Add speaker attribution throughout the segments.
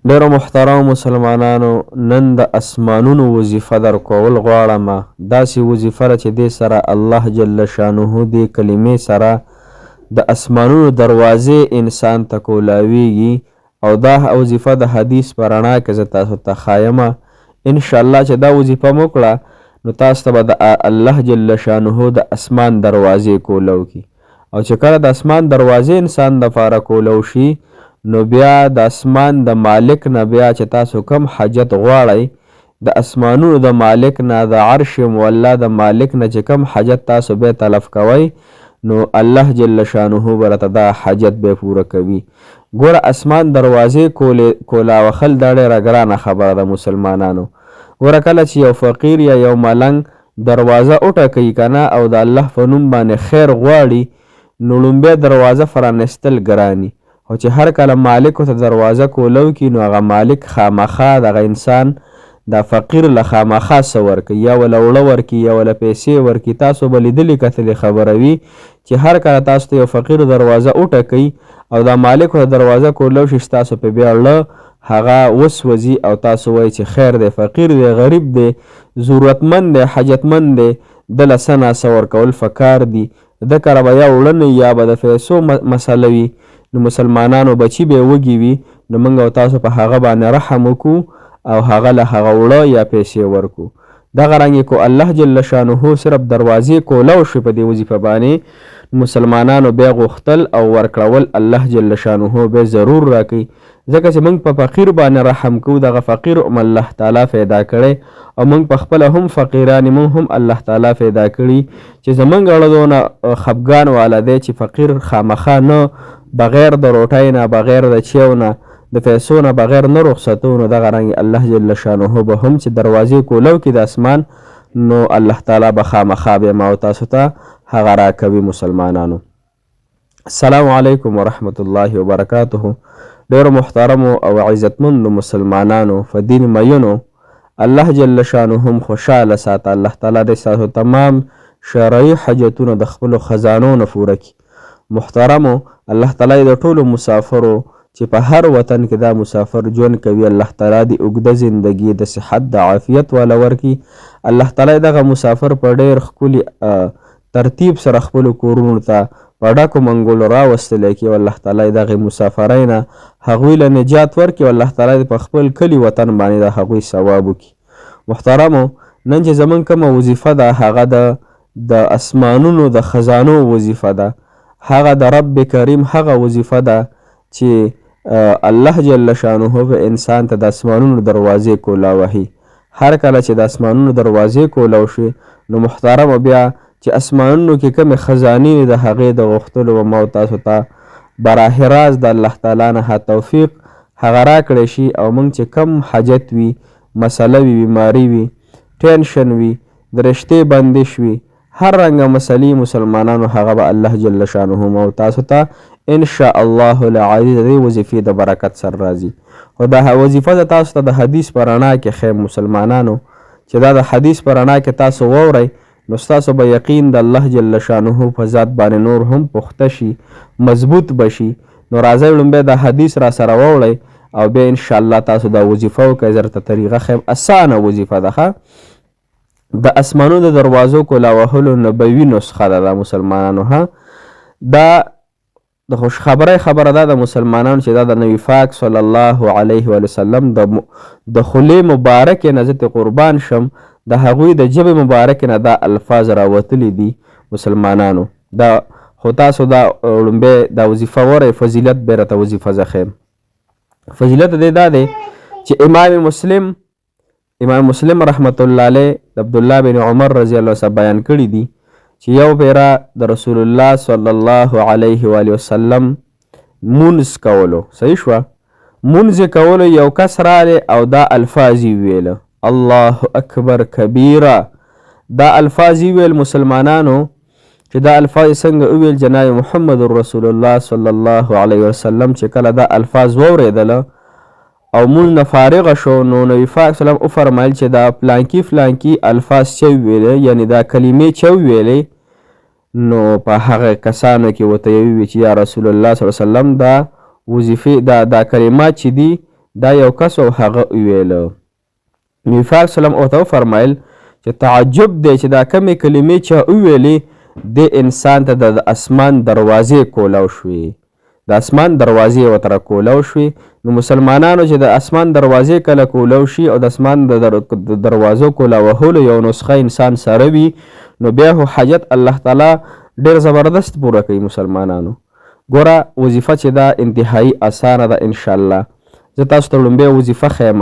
Speaker 1: ډیرو محترم مسلمانانو، نن د اسمانونو وظیفه در کول غواړم. داسې وظیفه چې دې سره الله جل شانه دې کلمې سره د اسمانونو دروازې انسان ته کولاویږي، او دا وظیفه د حدیث په رڼا کې زه تاسو ته ښایم. انشاءالله چې دا وظیفه مو کړه نو تاسو ته به د الله جل شانه د اسمان دروازې کولو کی، او چې کله د اسمان دروازې انسان دپاره کولو شي نو بیا د اسمان د مالک نه بیا چې تاسو کم حاجت غواړئ، د اسمانونو د مالک نه، د عرش مولا د مالک نه چې کم حاجت تاسو بیا طلب کوئ نو الله جل شانه به راته دا حاجت به پوره کوي. ګوره اسمان دروازې کولاوخل دا ډېره ګرانه خبره ده مسلمانانو. ګوره کله چې یو فقیر یا یو ملنګ دروازه وټکوي که نه، او د الله په نوم باندې خیر غواړي نو لومبی دروازه فرانستل ګراني، او چې هر کله مالک ورته دروازه کولو کی نو هغه مالک خامخا دغه انسان دا فقیر له خامخا څه ورکوي، یا وله اوړه ورکي یا وله پیسې ورکي. تاسو به لیدلي کتلې خبره وي چې هر کله تاسو ته یو فقیر دروازه وټکوي او دا مالک ورته دروازه کولو شي، ستاسو په بیا زړه هغه وسوځي او تاسو وایي چې خیر دی، فقیر دی، غریب دی، ضرورتمند دی، حاجتمند دی، دله څه ناڅه ورکول پکار دي. ده کره به یا وړه نه یا به د پیسو مسله وي، نو مسلمانانو بچي به وږي وي، نو موږ او تاسو په هغه باندې رحم وکړو او هغه له هغه وړه یا پیسې ورکړو. دغه رنګې کو الله جل شانه صرف دروازې کولو شي په دې وظیفه باندې، مسلمانانو بیا غوښتل او ورکړول الله جل شانه به ضرور راکوي، ځکه چې موږ په فقیر باندې رحم کوو. دغه فقیر هم الله تعالی پیدا کړی، او موږ پخپله هم فقیران، موږ هم الله تعالی پیدا کړي چې زموږ اړه دونه خفګان والا دی چې فقیر خامخا نه بغیر د روټۍ نه، بغیر د چیو نه، د پیسو نه بغیر نه رخصتو. نو دغه رنګ الله جل شانه به هم چې دروازې کولو کې د اسمان نو الله تعالی به خامخا بیا ما او تاسو ته هغه راکوي. مسلمانانو السلام علیکم ورحمت الله وبرکاته. ډېرو محترمو او عزتمندو مسلمانانو په دین میینو، الله جل شانه هم خوشحاله ساته. الله تعالی دې ستاسو تمام شرعي حاجتونه د خپلو خزانو نه پوره کړي. محترمو، الله تعالی د ټولو مسافرو چې په هر وطن کې دا مسافر ژوند کوي، الله تعالی د اوږده زندګي، د صحت، د عافیت والا ورکړي. الله تعالی دغه مسافر په ډېر ښکلي ترتیب سره خپلو کورونو ته په ډکو منګولو راوستلی کړي، او الله تعالی دغې مسافرۍ نه هغوی له نجات ورکړي، او الله تعالی په خپل کلي وطن باندې د هغوی ثواب وکړي. محترمو، نن چې زموږ کومه وظیفه ده هغه د اسمانونو د خزانو وظیفه ده. هغه د رب کریم هغه وظیفه ده چې الله جل شانه به انسان ته د اسمانونو دروازې کولاوهي. هر کله چې د اسمانونو دروازې کولو شي نو محترمو، بیا چې اسمانونو کې کومې خزانې د هغې د غوښتلو به ما تاسو ته براه راست د الله تعالی نه توفیق هغه راکړی شي، او موږ چې کم حاجت وي، مسله وي، بیماري وي، ټینشن وي، د رشتې بندش وي، هر رنګه مسلې مسلمانانو هغه به الله جل شانه ما تاسو ته انشاء الله العزیز د دې وظیفې د برکت سره راځي. خو دا وظیفه د تاسو ته د حدیث په رڼا کې ښیم مسلمانانو، چې دا د حدیث په رڼا کې تاسو واورئ نو ستاسو به یقین د الله جل شانه په ذات باندې نور هم پخته شي، مضبوط بشي. نو راځئ لومبی د حدیث را سره واوړئ او بیا انشاءالله تاسو دا وظیفه وکړئ. زه درته طریقه ښیم، اسانه وظیفه ده. د اسمانونو د دروازو کولاوهلو نبوي نسخه ده مسلمانانو. دا د خوشخبرۍ خبره ده د مسلمانانو چې دا د نبي پاک صلی الله علیه وسلم د خولې مبارکې نه زه قربان شم، د هغوی د ژبې مبارکې نه دا الفاظ راوتلي دي مسلمانانو. دا خو تاسو دا لومبی دا وظیفه وری، فضیلت به راته وظیفه زه ښیم. فضیلت دې دا دی چې امام مسلم رحمت الله علیه د عبدالله بن عمر رضی الله عنه بیان کړي دي چې یو پیرا د رسول الله صلی الله علیه و آله وسلم مونځ کولو، صحیح شوه، مونځ کولو یو کس راغلی او دا الفاظ یې ویله، الله اکبر کبیره. دا الفاظ یې ویل مسلمانانو، چې دا الفاظ څنګه وویل جناب محمد رسول الله صلی الله علیه وسلم چې کله دا الفاظ واورېدله او مونږ نه فارغه شو نو نبي پاک سلام وفرمایل چې دا فلانکي فلانکي الفاظ چې ویلې، یعنی دا کلمې چې ویلې، نو په هغه کسانو کې ورته یې وویل چې یا رسول الله صلی الله علیه وسلم دا وظیفې دا کلمات چې دي دا یو کس او هغه ویله. نبی پاک سلام ورته وفرمیل چې تعجب دی چې دا کمې کلمې چا وویلې د انسان ته د اسمان دروازې کولاو شوې، د اسمان دروازې ورته راکولاو شوې. نو مسلمانانو چې د اسمان دروازې کله کولاو شي او د اسمان د دروازو کولا وهلو یو نسخه انسان سره وي نو بیا خو حاجت الله تعالی ډېر زبردست پوره کوي. مسلمانانو ګوره وظیفه چې دا انتهایی اسانه ده انشاءالله. زه تاسو ته لومبۍ وظیفه ښیم.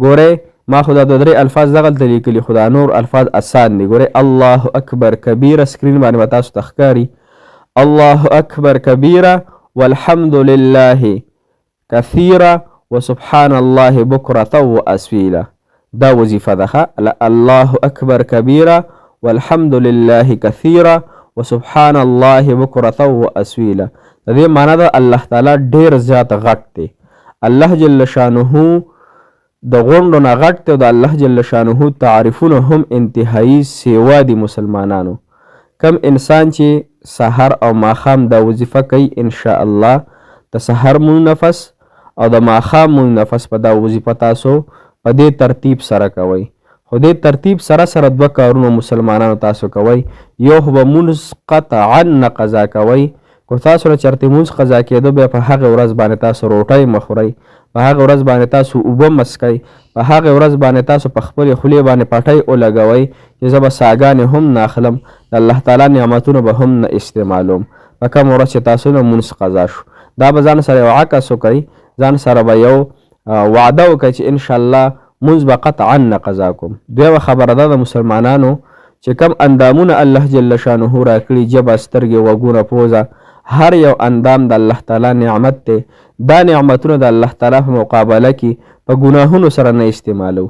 Speaker 1: ګورئ ما خو دا 2-3 الفاظ دغلته لیکلي خو دا نور الفاظ اسان دي. ګورئ الله اکبر کبیره سکرین باندې به تاسو ته ښکاري. الله اکبر کبیره والحمد لله كثيرا وسبحان الله بكرة وأصيلا. دا وظیفه ده. الله اکبر کبیره والحمد لله كثيرا وسبحان الله بكرة وأصيلا. د دې معنی ده الله تعالی ډیر زیات غټ دی. الله جل شانه د غونډو نه غټ دی او د الله جل شانه تعریفونه هم انتهایی سیوا دي. مسلمانانو کم انسان چې سحر او ماښام دا وظیفه کوي انشاء الله د سحر منفس او د ماښام منفس په دا وظیفه تاسو په دې ترتیب سره کوئ. خو دې ترتیب سره سره 2 کارونه مسلمانانو تاسو کوئ. یو خو به مونځ قطعا نه قضا کوئ. که تاسو نه چېرته مونځ قضا کېدو بیا په هغه ورځ باندې تاسو روټۍ مه خورئ، په هغه ورځ باندې تاسو اوبه مسکئ، په هغه ورځ باندې تاسو په خپلې خولې باندې پټۍ ولګوئ چې زه به ساګانې هم نه اخلم، د الله تعالی نعمتونه به هم نه استعمالوم په کوم ورځ چې تاسو نه مونځ قضا شو. دا به ځان سره یو عکس وکئ، ځان سره به یو وعده وکئ چې انشاءالله مونځ به قطعا نه قضا کوم. دویمه خبره ده د مسلمانانو چې کم اندامونه الله جل شانه راکړي، ژبه، سترګې، غوږونه، پوزه، هر یو اندام د الله تعالی نعمت دی. دا نعمتونه د الله تعالی په مقابله کې په ګناهونو سره نه استعمالو.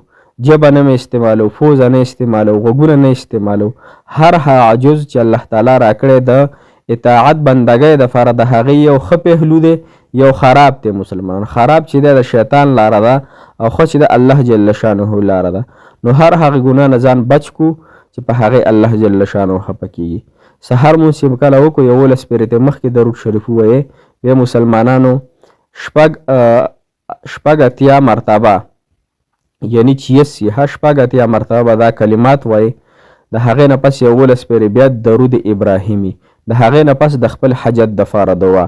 Speaker 1: ژبه نه استعمالو، پوزه نه استعمالو، غوږونه نه استعمالو. هر هغه جز چې الله تعالی راکړی د اطاعت بندګۍ دپاره د هغې یو ښه پهلو دی، یو خراب دی. مسلمان خراب چې دی د شیطان لاره ده او ښه چې د الله جل شانه لاره ده. نو هر هغه ګناه نه ځان بچ کو چې په هغې الله جل شانه خفه کېږي. سحر مونځ چې کله وکړو 11 پیرې مخکې درود شریف ووایې. بیا مسلمانانو شپږ اتیا مرتبه یعنی 86 مرتبه دا کلمات وایي. د هغې نه پس 11 پیرې بیا درود ابراهیمي، د هغې نه پس د خپل حاجت دپاره دعا.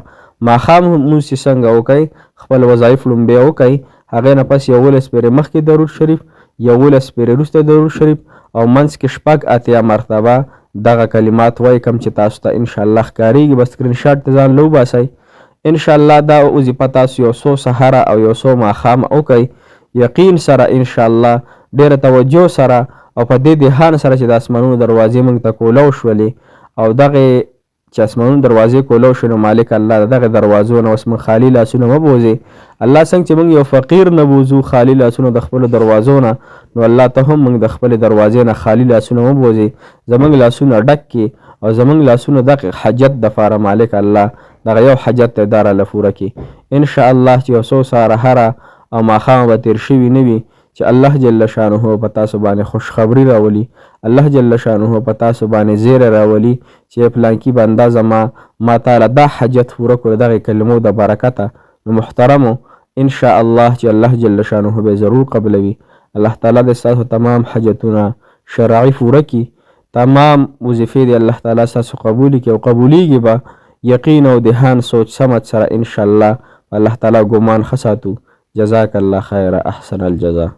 Speaker 1: ماښام مونځ چې څنګه وکئ خپل وظایف لومبۍ وکئ، هغې نه پس 11 پیرې مخکې درود شریف، 11 پیرې وروسته درود شریف او منځ کې 8 مرتبه دغه کلمات وای کوم چې تاسو ته انشاءالله ښکاریږي. بس سکرین شاټ ته ځان لو باسئ. انشاءالله دا وظیفه تاسو یو څو سحر او یو څو ماښام وکئ. یقین سره انشاءالله ډېره توجه سره او په دې دهان سره چې د اسمانونو دروازې موږ ته کولو شولې او دغې چې اسمانونو دروازې کولو شو نو مالک الله دغه دروازو نه اوس موږ خالي لاسونه مه بوځئ. الله څنګه چې موږ یو فقیر نه بوځو خالي لاسونه د خپلو دروازو نه، نو الله ته هم موږ د خپلې دروازې نه خالي لاسونه مه بوځئ. زموږ لاسونه ډک کړي او زموږ لاسونه دغه حاجت دپاره مالک الله دغه یو حاجت دی دا راله پوره کړي. انشاءالله چې یو څو سهره او ماښام به تېر شوي نه وي چې الله جل شانه په تاسو باندې خوشخبري راولي، الله جل شانه په تاسو باندې زیری راولي چې پلانکي بنده زما ما تعالی دا حاجت پوره کړو دغې کلمو د برکته. نو محترمو انشاءالله چې الله جل شانه به ضرور قبلوي. الله تعالی د ستاسو تمام حاجتونه شرعي پوره کړي، تمام وظیفې د الله تعالی ستاسو قبول کړي او قبولیږي به یقین او دهان سوچ سمت سره انشاءالله. الله تعالی ګمان ښه ساتو. جزاک الله خیر، احسن الجزا.